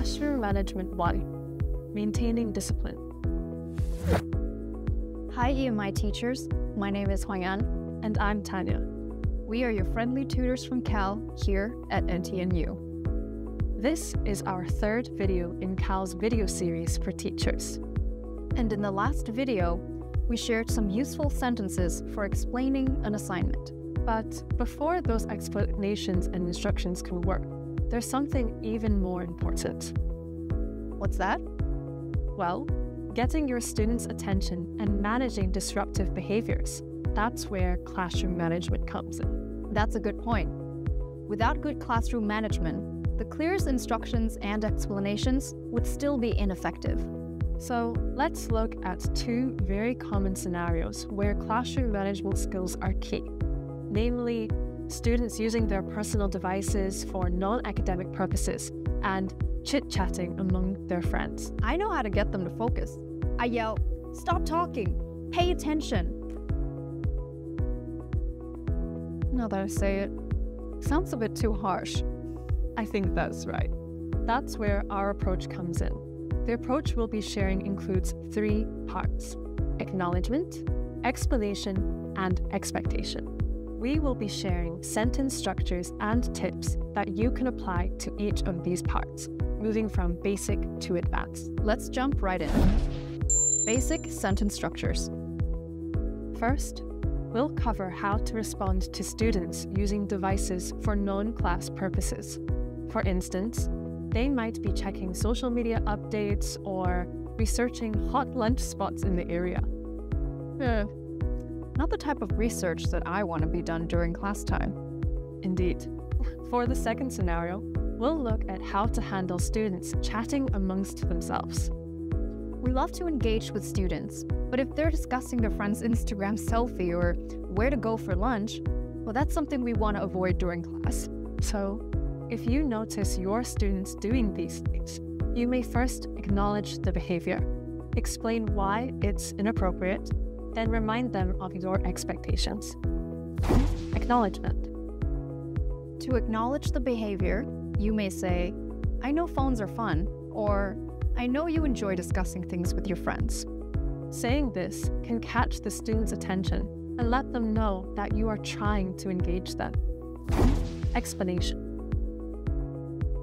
Classroom Management 1, Maintaining Discipline. Hi EMI teachers, my name is Huayan. And I'm Tanya. We are your friendly tutors from Cal here at NTNU. This is our third video in Cal's video series for teachers. And in the last video, we shared some useful sentences for explaining an assignment. But before those explanations and instructions can work, there's something even more important. What's that? Well, getting your students' attention and managing disruptive behaviors. That's where classroom management comes in. That's a good point. Without good classroom management, the clearest instructions and explanations would still be ineffective. So let's look at two very common scenarios where classroom management skills are key. Namely, students using their personal devices for non-academic purposes and chit-chatting among their friends. I know how to get them to focus. I yell, "Stop talking! Pay attention!" Now that I say it, sounds a bit too harsh. I think that's right. That's where our approach comes in. The approach we'll be sharing includes 3 parts: acknowledgement, explanation, and expectation. We will be sharing sentence structures and tips that you can apply to each of these parts, moving from basic to advanced. Let's jump right in. Basic sentence structures. First, we'll cover how to respond to students using devices for non-class purposes. For instance, they might be checking social media updates or researching hot lunch spots in the area. Not the type of research that I want to be done during class time. Indeed. For the second scenario, we'll look at how to handle students chatting amongst themselves. We love to engage with students, but if they're discussing their friend's Instagram selfie or where to go for lunch, well, that's something we want to avoid during class. So, if you notice your students doing these things, you may first acknowledge the behavior, explain why it's inappropriate, then remind them of your expectations. Acknowledgement. To acknowledge the behavior, you may say, "I know phones are fun," or "I know you enjoy discussing things with your friends." Saying this can catch the student's attention and let them know that you are trying to engage them. Explanation.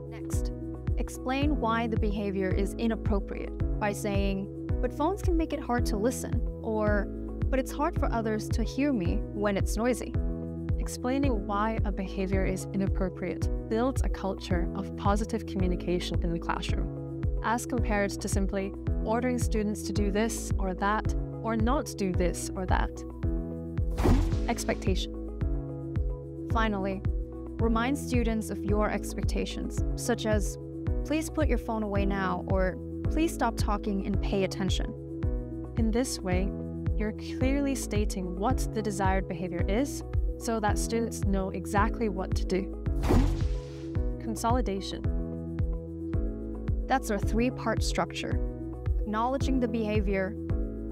Next, explain why the behavior is inappropriate by saying, "But phones can make it hard to listen," or "But it's hard for others to hear me when it's noisy." Explaining why a behavior is inappropriate builds a culture of positive communication in the classroom, as compared to simply ordering students to do this or that, or not do this or that. Expectation. Finally, remind students of your expectations, such as, "Please put your phone away now," or "Please stop talking and pay attention." In this way, you're clearly stating what the desired behavior is so that students know exactly what to do. Consolidation. That's our 3-part structure. Acknowledging the behavior,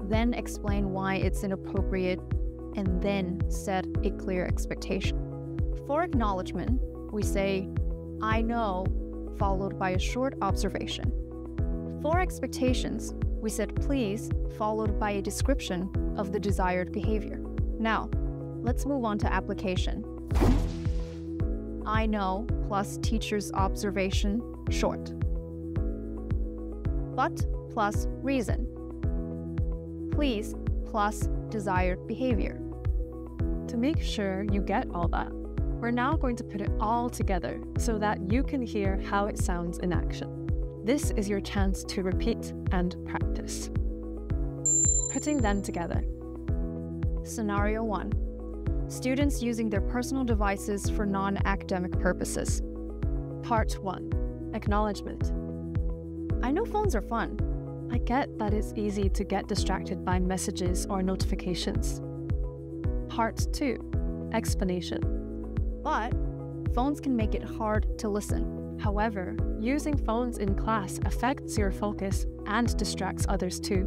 then explain why it's inappropriate, and then set a clear expectation. For acknowledgement, we say, "I know," followed by a short observation. For expectations, we said "please," followed by a description of the desired behavior. Now, let's move on to application. "I know" plus teacher's observation, short. "But" plus reason. "Please" plus desired behavior. To make sure you get all that, we're now going to put it all together so that you can hear how it sounds in action. This is your chance to repeat and practice. Putting them together. Scenario 1. Students using their personal devices for non-academic purposes. Part 1. Acknowledgement. "I know phones are fun." I get that it's easy to get distracted by messages or notifications. Part 2. Explanation. But phones can make it hard to listen. However, using phones in class affects your focus and distracts others too.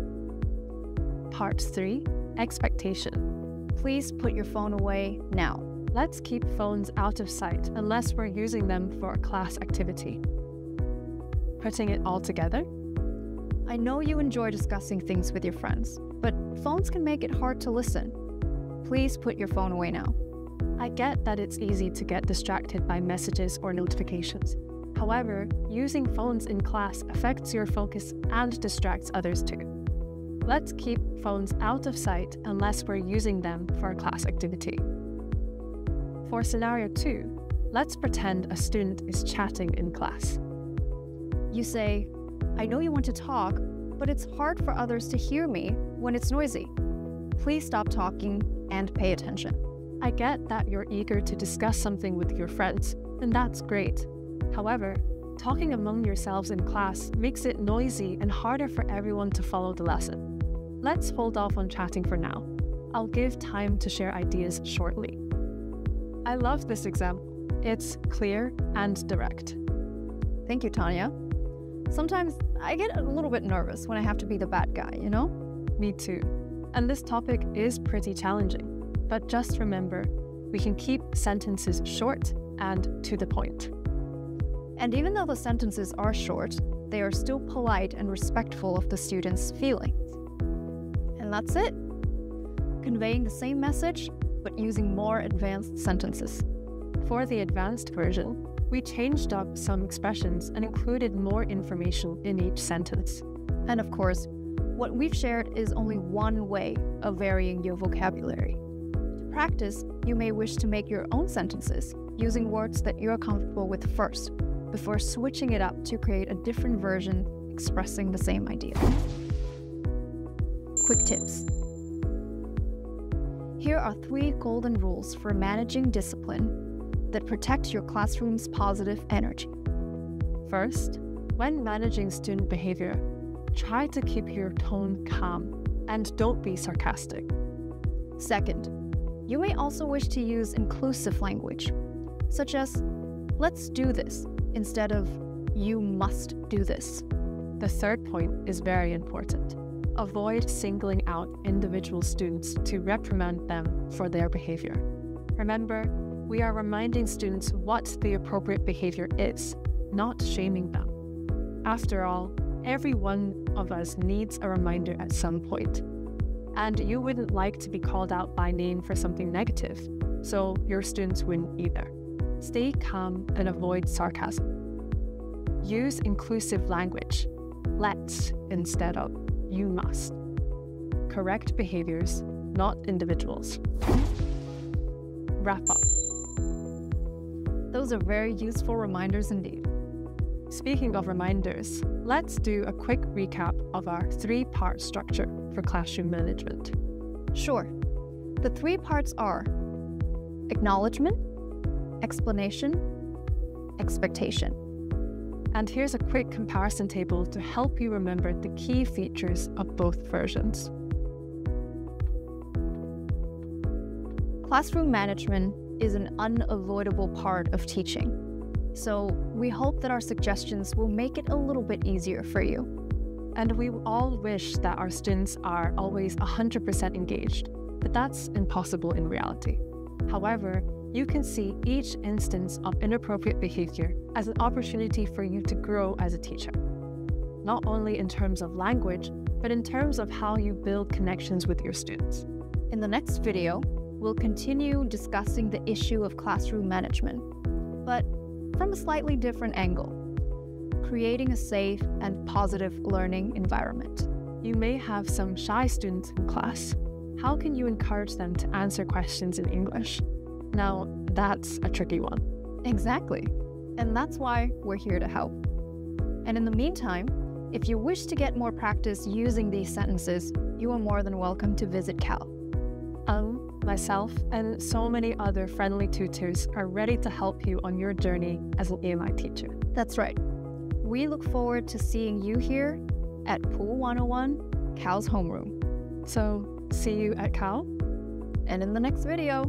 Part 3. Expectation. Please put your phone away now. Let's keep phones out of sight unless we're using them for a class activity. putting it all together? I know you enjoy discussing things with your friends, but phones can make it hard to listen. Please put your phone away now. I get that it's easy to get distracted by messages or notifications. However, using phones in class affects your focus and distracts others too. Let's keep phones out of sight unless we're using them for a class activity. For scenario 2, let's pretend a student is chatting in class. You say, I know you want to talk, but it's hard for others to hear me when it's noisy. Please stop talking and pay attention. I get that you're eager to discuss something with your friends, and that's great. However, talking among yourselves in class makes it noisy and harder for everyone to follow the lesson. Let's hold off on chatting for now. I'll give time to share ideas shortly. I love this example. It's clear and direct. Thank you, Tanya. Sometimes I get a little bit nervous when I have to be the bad guy, you know? Me too. And this topic is pretty challenging. But just remember, we can keep sentences short and to the point. And even though the sentences are short, they are still polite and respectful of the student's feelings. And that's it. Conveying the same message, but using more advanced sentences. For the advanced version, we changed up some expressions and included more information in each sentence. And of course, what we've shared is only one way of varying your vocabulary. To practice, you may wish to make your own sentences using words that you're comfortable with first, before switching it up to create a different version expressing the same idea. Quick tips. Here are 3 golden rules for managing discipline that protect your classroom's positive energy. First, when managing student behavior, try to keep your tone calm and don't be sarcastic. Second, you may also wish to use inclusive language, such as, let's do this, instead of, you must do this. The third point is very important. Avoid singling out individual students to reprimand them for their behavior. Remember, we are reminding students what the appropriate behavior is, not shaming them. After all, every one of us needs a reminder at some point. And you wouldn't like to be called out by name for something negative, so your students wouldn't either. Stay calm and avoid sarcasm. Use inclusive language. Let's instead of you must. Correct behaviors, not individuals. Wrap up. Those are very useful reminders indeed. Speaking of reminders, let's do a quick recap of our 3-part structure for classroom management. Sure. The 3 parts are acknowledgement, explanation, expectation. And here's a quick comparison table to help you remember the key features of both versions. Classroom management is an unavoidable part of teaching, so we hope that our suggestions will make it a little bit easier for you. And we all wish that our students are always 100% engaged, but that's impossible in reality. However, you can see each instance of inappropriate behavior as an opportunity for you to grow as a teacher. Not only in terms of language, but in terms of how you build connections with your students. In the next video, we'll continue discussing the issue of classroom management, but from a slightly different angle, creating a safe and positive learning environment. You may have some shy students in class. How can you encourage them to answer questions in English? Now, that's a tricky one. Exactly. And that's why we're here to help. And in the meantime, if you wish to get more practice using these sentences, you are more than welcome to visit Cal. Myself, and so many other friendly tutors are ready to help you on your journey as an AMI teacher. That's right. We look forward to seeing you here at Pool 101, Cal's homeroom. So, see you at Cal. And in the next video.